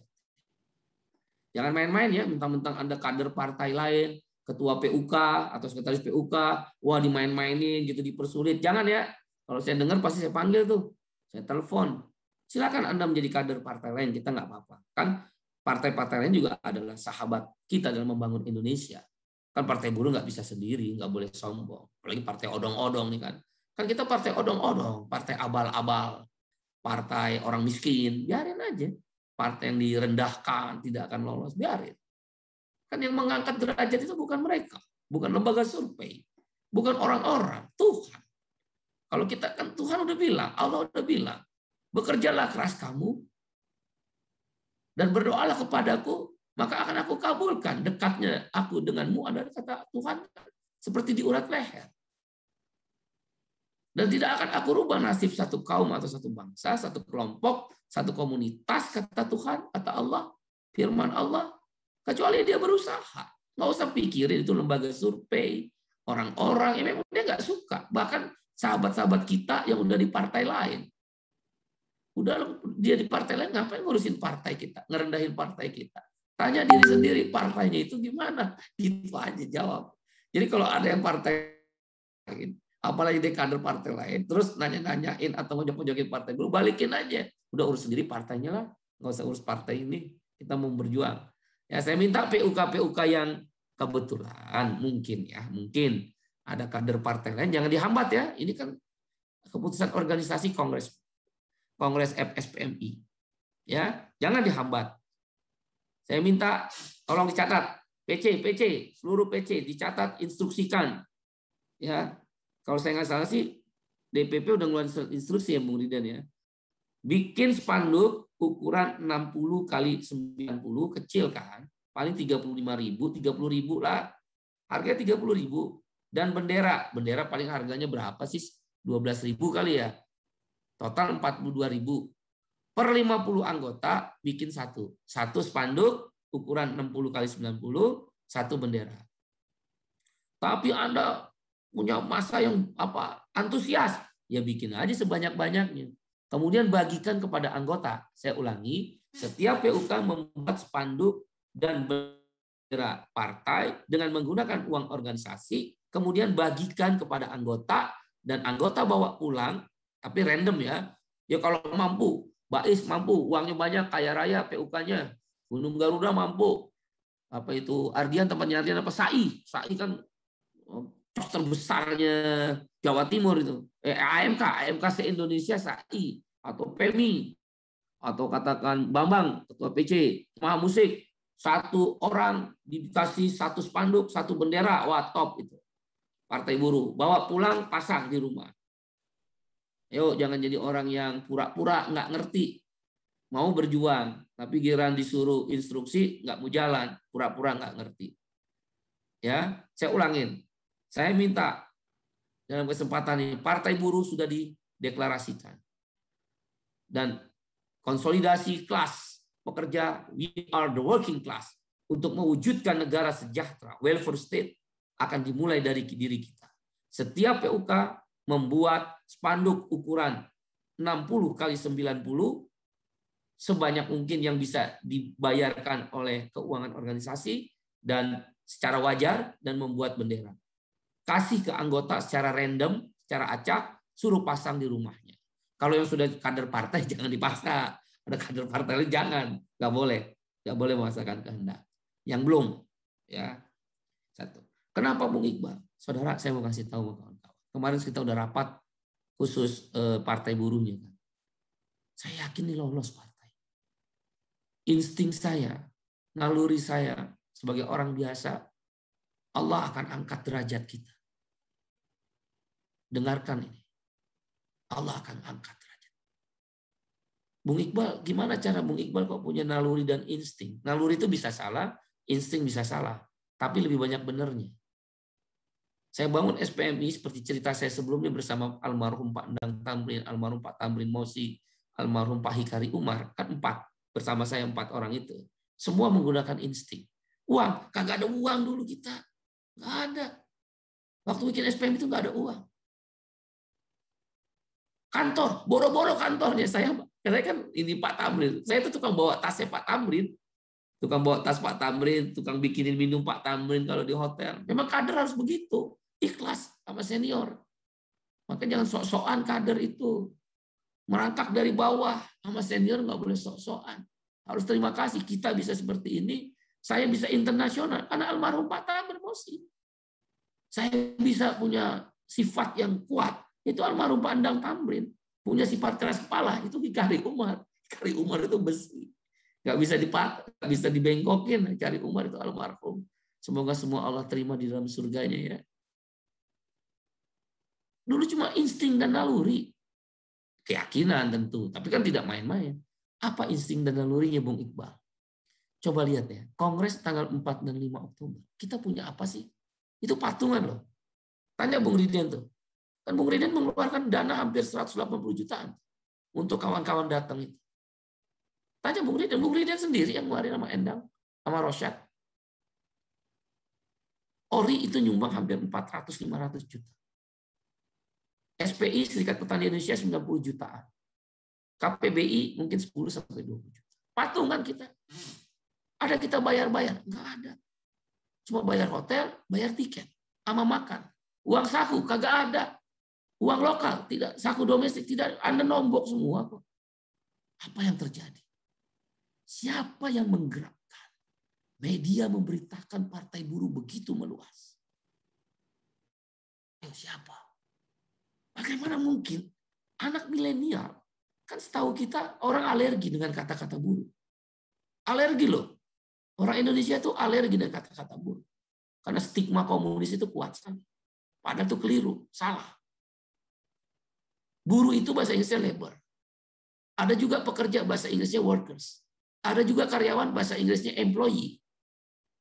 Jangan main-main ya, mentang-mentang Anda kader partai lain, ketua PUK atau sekretaris PUK, wah dimain-mainin gitu, dipersulit. Jangan ya. Kalau saya dengar pasti saya panggil tuh, saya telepon. Silakan Anda menjadi kader partai lain, kita nggak apa-apa. Kan partai-partai lain juga adalah sahabat kita dalam membangun Indonesia. Kan Partai Buruh nggak bisa sendiri, nggak boleh sombong. Apalagi partai odong-odong nih kan. Kan kita partai odong-odong, partai abal-abal, partai orang miskin, biarin aja. Partai yang direndahkan, tidak akan lolos, biarin. Kan yang mengangkat derajat itu bukan mereka, bukan lembaga survei, bukan orang-orang, Tuhan. Kalau kita kan Tuhan udah bilang, Allah udah bilang, bekerjalah keras kamu dan berdoalah kepadaku, maka akan aku kabulkan. Dekatnya aku denganmu adalah kata Tuhan seperti diurat leher. Dan tidak akan aku rubah nasib satu kaum atau satu bangsa, satu kelompok, satu komunitas, kata Tuhan, kata Allah, firman Allah, kecuali dia berusaha. Nggak usah pikirin itu lembaga survei, orang-orang yang memang dia nggak suka. Bahkan sahabat-sahabat kita yang udah di partai lain. Udah dia di partai lain, ngapain ngurusin partai kita, ngerendahin partai kita. Tanya diri sendiri, partainya itu gimana? Gitu aja jawab. Jadi kalau ada yang partai lain, apalagi dia kader partai lain, terus nanya-nanyain atau ngojok-ngojokin partai dulu, balikin aja. Udah urus sendiri partainya lah, nggak usah urus partai ini. Kita mau berjuang. Ya saya minta PUK-PUK yang kebetulan mungkin ya, mungkin ada kader partai lain, jangan dihambat ya. Ini kan keputusan organisasi Kongres FSPMI. Ya, jangan dihambat. Saya minta tolong dicatat. PC, seluruh PC dicatat, instruksikan. Ya, kalau saya nggak salah sih DPP udah ngeluarin instruksi ya Bung Riden ya. Bikin spanduk ukuran 60 kali 90, kecil kan, paling 35.000 lah, harganya 30.000. Dan bendera paling harganya berapa sih? 12.000 kali ya, total 42.000. Per 50 anggota bikin satu spanduk ukuran 60 kali 90, satu bendera. Tapi Anda punya masa yang antusias, ya bikin aja sebanyak-banyaknya. Kemudian bagikan kepada anggota. Saya ulangi, setiap PUK membuat spanduk dan bendera partai dengan menggunakan uang organisasi, kemudian bagikan kepada anggota, dan anggota bawa pulang, tapi random ya. Ya kalau mampu, Bais mampu, uangnya banyak, kaya raya PUK-nya. Gunung Garuda mampu. Apa itu, Ardian tempatnya Ardian apa? SAI kan terbesarnya Jawa Timur itu. AMK se-Indonesia SAI atau PEMI atau katakan Bambang ketua PC, Maha Musik, satu orang dikasih satu spanduk, satu bendera, wah top itu. Partai Buruh bawa pulang, pasang di rumah. Ayo jangan jadi orang yang pura-pura nggak ngerti, mau berjuang, tapi giliran disuruh instruksi nggak mau jalan, pura-pura nggak ngerti. Ya, saya ulangin. Saya minta dalam kesempatan ini, Partai Buruh sudah dideklarasikan. Dan konsolidasi kelas pekerja, we are the working class, untuk mewujudkan negara sejahtera, welfare state, akan dimulai dari diri kita. Setiap PUK membuat spanduk ukuran 60 kali 90, sebanyak mungkin yang bisa dibayarkan oleh keuangan organisasi, dan secara wajar, dan membuat bendera. Kasih ke anggota secara random, secara acak, suruh pasang di rumahnya. Kalau yang sudah kader partai jangan dipaksa. Ada kader partai jangan, nggak boleh memaksakan kehendak. Yang belum, ya satu. Kenapa Bung Iqbal? Saudara, saya mau kasih tahu kawan-kawan. Kemarin kita udah rapat khusus partai buruhnya kan. Saya yakin ini lolos partai. Insting saya, naluri saya sebagai orang biasa, Allah akan angkat derajat kita. Dengarkan ini. Allah akan angkat derajat. Bung Iqbal, gimana cara Bung Iqbal kok punya naluri dan insting? Naluri itu bisa salah, insting bisa salah. Tapi lebih banyak benernya. Saya bangun SPMI seperti cerita saya sebelumnya bersama almarhum Pak Endang Tamrin, almarhum Pak Tamrin Mosi, almarhum Pak Hikari Umar. Kan 4. Bersama saya 4 orang itu. Semua menggunakan insting. Uang, kagak ada uang dulu kita. Nggak ada. Waktu bikin SPMI itu nggak ada uang. Kantor, boro-boro kantornya saya kan ini Pak Tamrin. Saya itu tukang bawa tasnya Pak Tamrin. Tukang bawa tas Pak Tamrin, tukang bikinin minum Pak Tamrin kalau di hotel. Memang kader harus begitu. Ikhlas sama senior. Maka jangan sok-sokan kader itu. Merangkak dari bawah sama senior nggak boleh sok-sokan. Harus terima kasih kita bisa seperti ini. Saya bisa internasional karena almarhum Pak Tamrin Mosi. Saya bisa punya sifat yang kuat. Itu almarhum Pak Endang Tamrin. Punya sifat keras kepala. Itu Hikari Umar. Hikari Umar itu besi. Nggak bisa nggak bisa dibengkokin. Hikari Umar itu almarhum. Semoga semua Allah terima di dalam surganya ya. Dulu cuma insting dan naluri. Keyakinan tentu. Tapi kan tidak main-main. Apa insting dan nalurinya Bung Iqbal? Coba lihat ya. Kongres tanggal 4 dan 5 Oktober. Kita punya apa sih? Itu patungan loh. Tanya Bung Ridian tuh. Kan Bung Ridian mengeluarkan dana hampir 180 jutaan untuk kawan-kawan datang itu. Tanya Bung Ridian sendiri yang ngeluarin sama Endang, sama Rosyad. Ori itu nyumbang hampir 400-500 juta. SPI, Serikat Petani Indonesia, 90 jutaan. KPBI mungkin 10-20 juta. Patungan kita. Ada kita bayar-bayar? Nggak ada. Cuma bayar hotel, bayar tiket, sama makan. Uang saku kagak ada. Uang lokal tidak, saku domestik tidak. Anda nombok semua kok. Apa yang terjadi? Siapa yang menggerakkan? Media memberitakan Partai Buruh begitu meluas. Siapa? Bagaimana mungkin anak milenial, kan setahu kita orang alergi dengan kata-kata buruh. Alergi loh. Orang Indonesia itu alergi dengan kata-kata buruh. Karena stigma komunis itu kuat sekali. Padahal itu keliru, salah. Buruh itu bahasa Inggrisnya labor. Ada juga pekerja bahasa Inggrisnya workers. Ada juga karyawan bahasa Inggrisnya employee.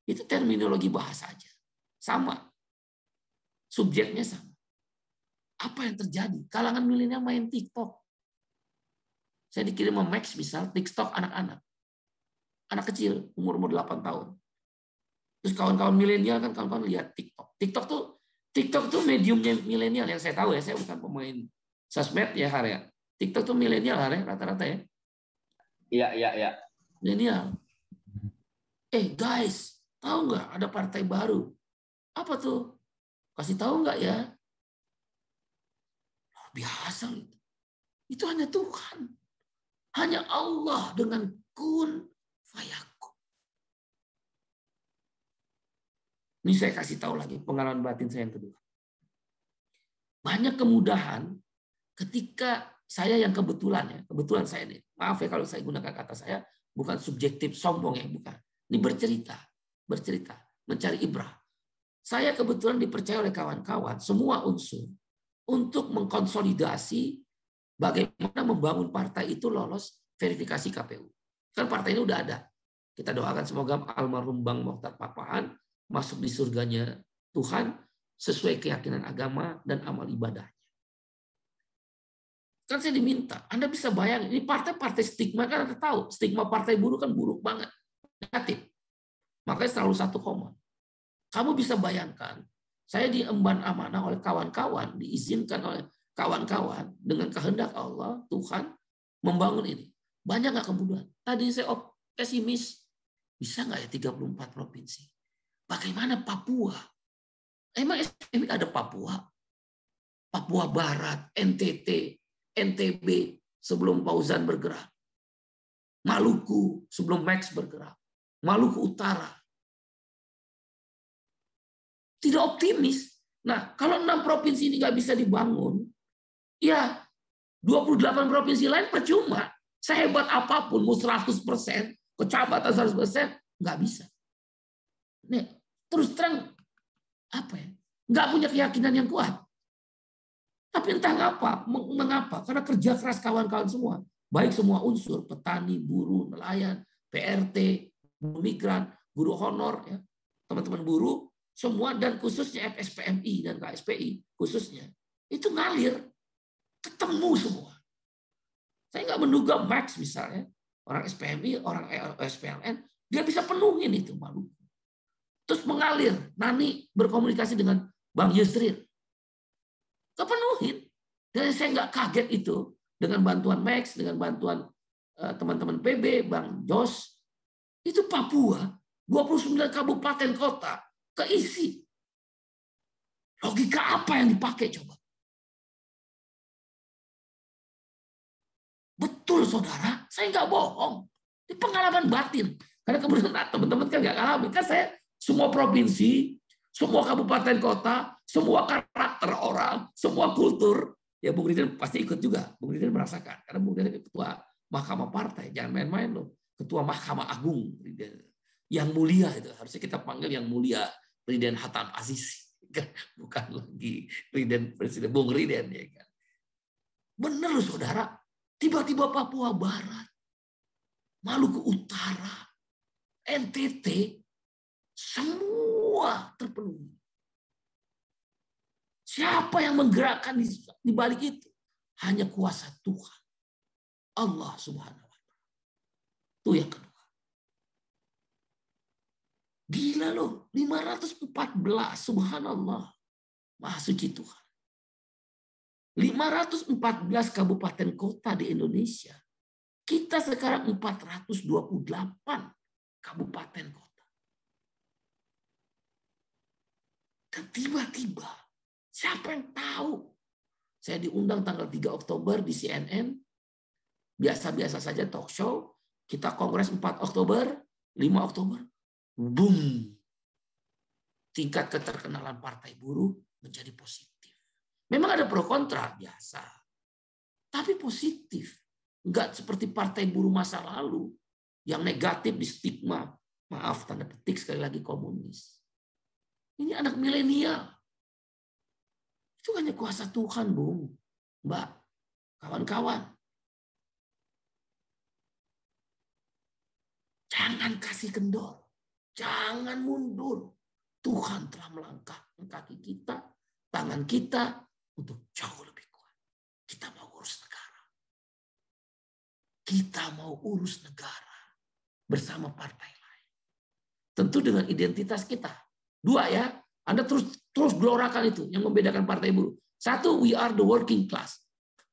Itu terminologi bahasa aja. Sama. Subjeknya sama. Apa yang terjadi? Kalangan milenial main TikTok. Saya dikirim sama Max misal, TikTok anak-anak. Anak kecil, umur 8 tahun. Terus kawan-kawan milenial kan kawan-kawan lihat TikTok. TikTok tuh mediumnya milenial yang saya tahu ya. Saya bukan pemain sosmed ya, Har ya. TikTok tuh milenial, Har ya, rata-rata ya. Iya. Milenial. Guys, tahu nggak ada partai baru? Apa tuh? Kasih tahu nggak ya? Luar biasa gitu. Itu hanya Tuhan. Hanya Allah dengan kun fayakun. Ini saya kasih tahu lagi pengalaman batin saya yang kedua. Banyak kemudahan ketika saya yang kebetulan saya nih, maaf ya kalau saya gunakan kata saya, bukan subjektif sombong ya, bukan. Ini bercerita, mencari ibrah. Saya kebetulan dipercaya oleh kawan-kawan, semua unsur, untuk mengkonsolidasi bagaimana membangun partai itu lolos verifikasi KPU. Kan partai ini udah ada. Kita doakan semoga almarhum Bang Mokhtar Papahan masuk di surganya Tuhan sesuai keyakinan agama dan amal ibadahnya. Kan saya diminta, Anda bisa bayangin, ini partai-partai stigma, kan Anda tahu, stigma partai buruh kan buruk banget, negatif. Makanya selalu 1 Kamu bisa bayangkan, saya diemban amanah oleh kawan-kawan, diizinkan oleh kawan-kawan dengan kehendak Allah, Tuhan, membangun ini. Banyak nggak kemudahan? Tadi saya pesimis, bisa nggak ya 34 provinsi? Bagaimana Papua? Emang SPMI ada Papua? Papua Barat, NTT, NTB sebelum Fauzan bergerak. Maluku sebelum Max bergerak. Maluku Utara. Tidak optimis. Nah, kalau 6 provinsi ini nggak bisa dibangun, ya 28 provinsi lain percuma. Sehebat apapun, mau 100%, kecamatan 100%, nggak bisa. Nih, terus terang, apa ya? Nggak punya keyakinan yang kuat. Tapi entah mengapa, karena kerja keras kawan-kawan semua, baik semua unsur, petani, buruh, nelayan, PRT, buruh migran, guru honor, ya, teman-teman buruh, semua, dan khususnya FSPMI dan KSPI, khususnya, itu ngalir, ketemu semua. Saya nggak menduga Max misalnya, orang SPMI, orang SPLN, dia bisa penuhin itu Maluku. Terus mengalir, Nani berkomunikasi dengan Bang Yusril, kepenuhin. Dan saya nggak kaget itu dengan bantuan Max, dengan bantuan teman-teman PB, Bang Jos, itu Papua, 29 kabupaten kota keisi. Logika apa yang dipakai coba? Betul saudara, saya nggak bohong. Ini pengalaman batin. Karena kemudian teman-teman kan nggak ngalamin. Kan saya semua provinsi, semua kabupaten kota, semua karakter orang, semua kultur. Ya Bung Riden pasti ikut juga. Bung Riden merasakan. Karena Bung Riden ketua Mahkamah Partai. Jangan main-main loh. Ketua Mahkamah Agung. Yang mulia itu. Harusnya kita panggil yang mulia. Riden Hatam Aziz. Bukan lagi Riden Presiden. Bung Riden. Ya kan? Bener loh saudara. Tiba-tiba Papua Barat, Maluku Utara, NTT, semua terpenuhi. Siapa yang menggerakkan di balik itu? Hanya kuasa Tuhan. Allah Subhanahu wa Ta'ala. Itu yang kedua. Gila loh, 514, subhanallah. Maha suci Tuhan. 514 kabupaten kota di Indonesia. Kita sekarang 428 kabupaten kota. Dan tiba-tiba, siapa yang tahu? Saya diundang tanggal 3 Oktober di CNN. Biasa-biasa saja talk show. Kita kongres 4 Oktober, 5 Oktober. Boom. Tingkat keterkenalan Partai Buruh menjadi positif. Memang ada pro kontra biasa, tapi positif. Enggak seperti Partai Buruh masa lalu yang negatif di stigma, maaf tanda petik sekali lagi komunis. Ini anak milenial. Itu hanya kuasa Tuhan, Bung, Mbak, kawan-kawan. Jangan kasih kendor. Jangan mundur. Tuhan telah melangkahkan kaki kita, tangan kita untuk jauh lebih kuat. Kita mau urus negara. Kita mau urus negara bersama partai lain. Tentu dengan identitas kita. 2 ya, Anda terus gelorakan itu yang membedakan partai buruh. 1, we are the working class.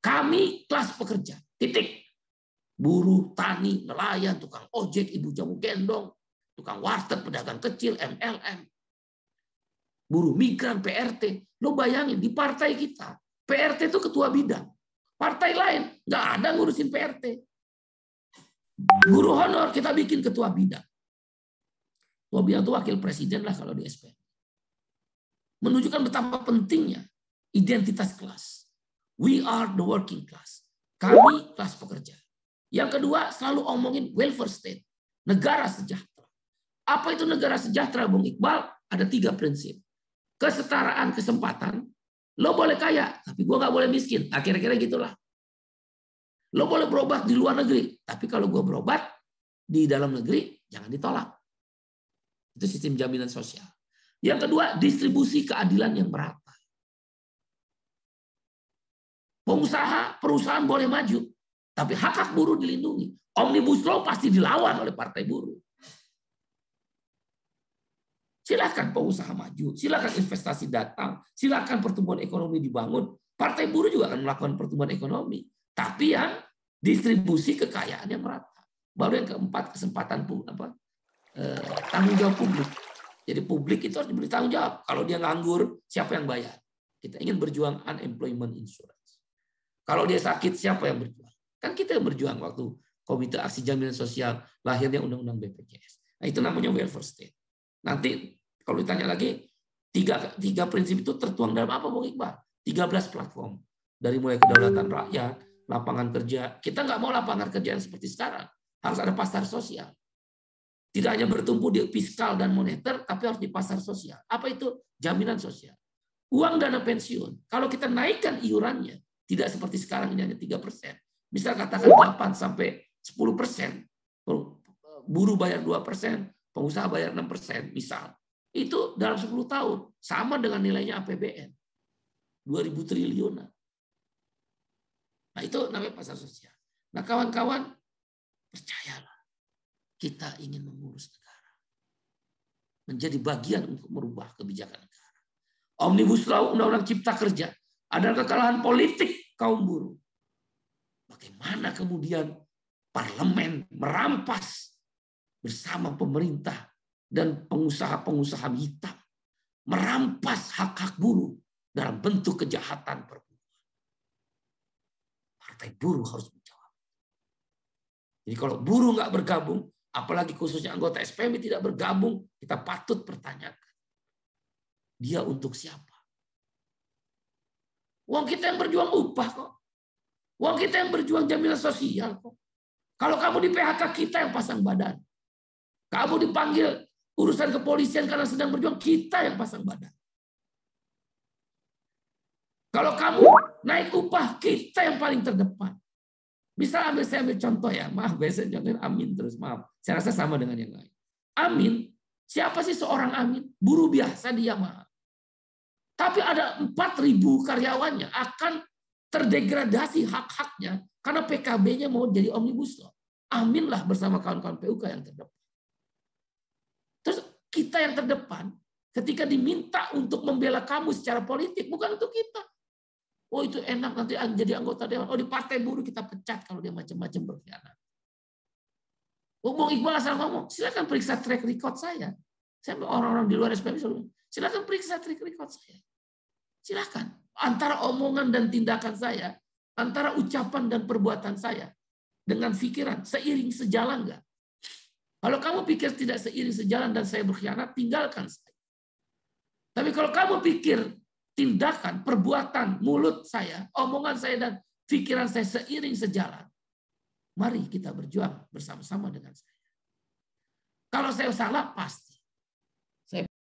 Kami kelas pekerja. Titik. Buruh, tani, nelayan, tukang ojek, ibu jamu gendong, tukang warteg, pedagang kecil, MLM. Buruh migran, PRT. Lo bayangin di partai kita, PRT itu ketua bidang. Partai lain nggak ada ngurusin PRT. Guru honor kita bikin ketua bidang. Ketua bidang itu wakil presiden lah kalau di SPM. Menunjukkan betapa pentingnya identitas kelas. We are the working class. Kami kelas pekerja. Yang kedua selalu omongin welfare state. Negara sejahtera. Apa itu negara sejahtera, Bung Iqbal? Ada 3 prinsip. Kesetaraan kesempatan, lo boleh kaya, tapi gue nggak boleh miskin. Nah, kira-kira gitulah. Lo boleh berobat di luar negeri, tapi kalau gue berobat di dalam negeri, jangan ditolak. Itu sistem jaminan sosial. Yang kedua, distribusi keadilan yang merata. Pengusaha, perusahaan boleh maju, tapi hak-hak buruh dilindungi. Omnibus Law pasti dilawan oleh partai buruh. Silakan pengusaha maju, silakan investasi datang, silakan pertumbuhan ekonomi dibangun. Partai buruh juga akan melakukan pertumbuhan ekonomi, tapi yang distribusi kekayaan yang merata. Baru yang keempat, kesempatan tanggung jawab publik. Jadi publik itu harus diberi tanggung jawab. Kalau dia nganggur, siapa yang bayar? Kita ingin berjuang unemployment insurance. Kalau dia sakit, siapa yang berjuang? Kan kita yang berjuang waktu Komite Aksi Jaminan Sosial lahirnya Undang-Undang BPJS. Nah, itu namanya welfare state. Nanti kalau ditanya lagi, tiga prinsip itu tertuang dalam apa, Bung Iqbal? 13 platform. Dari mulai kedaulatan rakyat, lapangan kerja. Kita nggak mau lapangan kerja yang seperti sekarang. Harus ada pasar sosial. Tidak hanya bertumpu di fiskal dan moneter, tapi harus di pasar sosial. Apa itu? Jaminan sosial. Uang dana pensiun. Kalau kita naikkan iurannya, tidak seperti sekarang ini hanya 3%. Misal katakan 8 sampai 10%. Buruh bayar 2%, pengusaha bayar 6%, misal. Itu dalam 10 tahun sama dengan nilainya APBN 2000 triliunan. Nah, itu namanya pasar sosial. Nah, kawan-kawan, percayalah, kita ingin mengurus negara, menjadi bagian untuk merubah kebijakan negara. Omnibus Law, Undang-Undang Cipta Kerja adalah kekalahan politik kaum buruh. Bagaimana kemudian parlemen merampas bersama pemerintah dan pengusaha-pengusaha hitam merampas hak-hak buruh dalam bentuk kejahatan perburuan. Partai buruh harus menjawab. Jadi kalau buruh nggak bergabung, apalagi khususnya anggota SPMI tidak bergabung, kita patut pertanyakan. Dia untuk siapa? Uang kita yang berjuang upah kok. Uang kita yang berjuang jaminan sosial kok. Kalau kamu di PHK, kita yang pasang badan. Kamu dipanggil urusan kepolisian karena sedang berjuang, kita yang pasang badan. Kalau kamu naik upah, kita yang paling terdepan. Bisa saya ambil contoh ya, maaf biasanya contohin Amin terus, maaf. Saya rasa sama dengan yang lain. Amin, siapa sih seorang Amin? Buruh biasa dia mah. Tapi ada 4.000 karyawannya akan terdegradasi hak-haknya karena PKB-nya mau jadi omnibus law. Amin lah bersama kawan-kawan PUK yang terdepan. Terus kita yang terdepan ketika diminta untuk membela kamu secara politik, bukan untuk kita. Oh itu enak nanti jadi anggota dewan. Oh di partai buruh kita pecat kalau dia macam-macam berkhianat. Oh Bung Iqbal asal ngomong, silakan periksa track record saya. Saya orang-orang di luar SPM selalu, silakan periksa track record saya. Silakan. Antara omongan dan tindakan saya, antara ucapan dan perbuatan saya, dengan pikiran seiring sejalan nggak? Kalau kamu pikir tidak seiring sejalan dan saya berkhianat, tinggalkan saya. Tapi kalau kamu pikir tindakan, perbuatan, mulut saya, omongan saya, dan pikiran saya seiring sejalan, mari kita berjuang bersama-sama dengan saya. Kalau saya salah, pasti